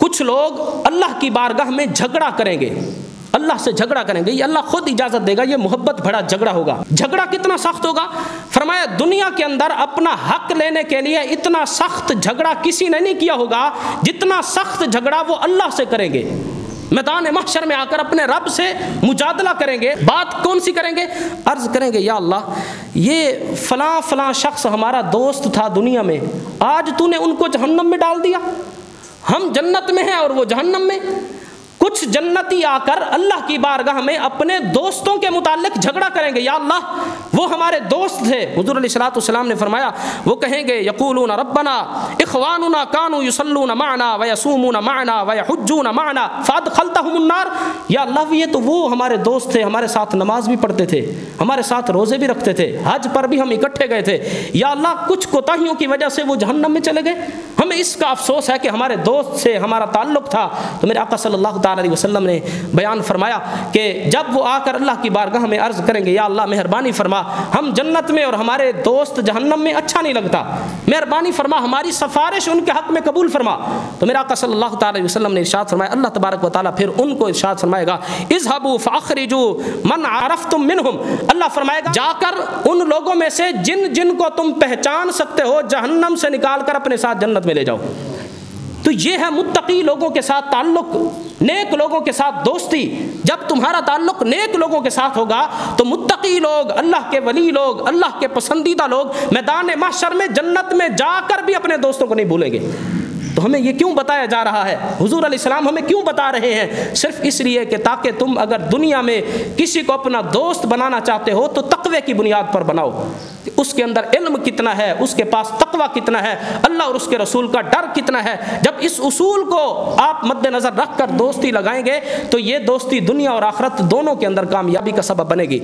کچھ لوگ اللہ کی بارگاہ میں جھگڑا کریں گے، اللہ سے جھگڑا کریں گے، یہ اللہ خود اجازت دے گا، یہ محبت بھرا جھگڑا ہوگا۔ جھگڑا کتنا سخت ہوگا؟ فرمایا دنیا کے اندر اپنا حق لینے کے لیے اتنا سخت جھگڑا کسی نے نہیں کیا ہوگا جتنا سخت جھگڑا وہ اللہ سے کریں گے۔ میدان محشر میں آ کر اپنے رب سے مجادلہ کریں گے۔ بات کون سی کریں گے؟ عرض کریں گے یا اللہ یہ فلاں فلاں شخص ہمارا دوست تھا دنیا میں، آج تو نے ان کو جہنم میں ڈال دیا، ہم جنت میں ہیں اور وہ جہنم میں۔ کچھ جنتی آ کر اللہ کی بارگاہ میں اپنے دوستوں کے متعلق جھگڑا کریں گے، یا اللہ وہ ہمارے دوست تھے۔ حضور علیہ الصلوۃ والسلام نے فرمایا وہ کہیں گے یقولون ربنا اخواننا كانوا يصلون معنا ويصومون معنا ويحجون معنا فادخلتهم النار، یا اللہ یہ تو وہ ہمارے دوست تھے، ہمارے ساتھ نماز بھی پڑھتے تھے، ہمارے ساتھ روزے بھی رکھتے تھے، حج پر بھی ہم اکٹھے گئے تھے، یا اللہ کچھ کوتاہیوں کی وجہ سے وہ جہنم میں چلے گئے، ہمیں اس کا افسوس ہے کہ ہمارے دوست سے ہمارا تعلق تھا۔ تو میرے آقا صلی اللہ تعالی علیہ وسلم نے بیان فرمایا کہ جب وہ آ کر اللہ کی بارگاہ میں عرض کریں گے یا اللہ مہربانی فرما ہم جنت میں اور ہمارے دوست جہنم میں، اچھا نہیں لگتا، مہربانی فرما ہماری سفارش ان کے حق میں قبول فرما۔ تو میرے آقا صلی اللہ تعالی علیہ وسلم نے ارشاد فرمایا، اللہ تبارک و تعالیٰ پھر ان کو ارشاد فرمائے گا اذهبوا فاخرجوا من عرفتم منهم، اللہ فرمائے گا جا کر ان لوگوں میں سے جن جن کو تم پہچان سکتے ہو جہنم سے نکال کر اپنے ساتھ جنت میں لے جاؤ۔ تو یہ ہے متقی لوگوں کے ساتھ تعلق، نیک لوگوں کے ساتھ دوستی۔ جب تمہارا تعلق نیک لوگوں کے ساتھ ہوگا تو متقی لوگ، اللہ کے ولی لوگ، اللہ کے پسندیدہ لوگ میدان محشر میں جنت میں جا کر بھی اپنے دوستوں کو نہیں بھولیں گے۔ تو ہمیں یہ کیوں بتایا جا رہا ہے؟ حضور علیہ السلام ہمیں کیوں بتا رہے ہیں؟ صرف اس لیے کہ تاکہ تم اگر دنیا میں کسی کو اپنا دوست بنانا چاہتے ہو تو تقوی کی بنیاد پر بناؤ، اس کے اندر علم کتنا ہے، اس کے پاس تقوی کتنا ہے، اللہ اور اس کے رسول کا ڈر کتنا ہے۔ جب اس اصول کو آپ مد نظر رکھ کر دوستی لگائیں گے تو یہ دوستی دنیا اور آخرت دونوں کے اندر کامیابی کا سبب بنے گی۔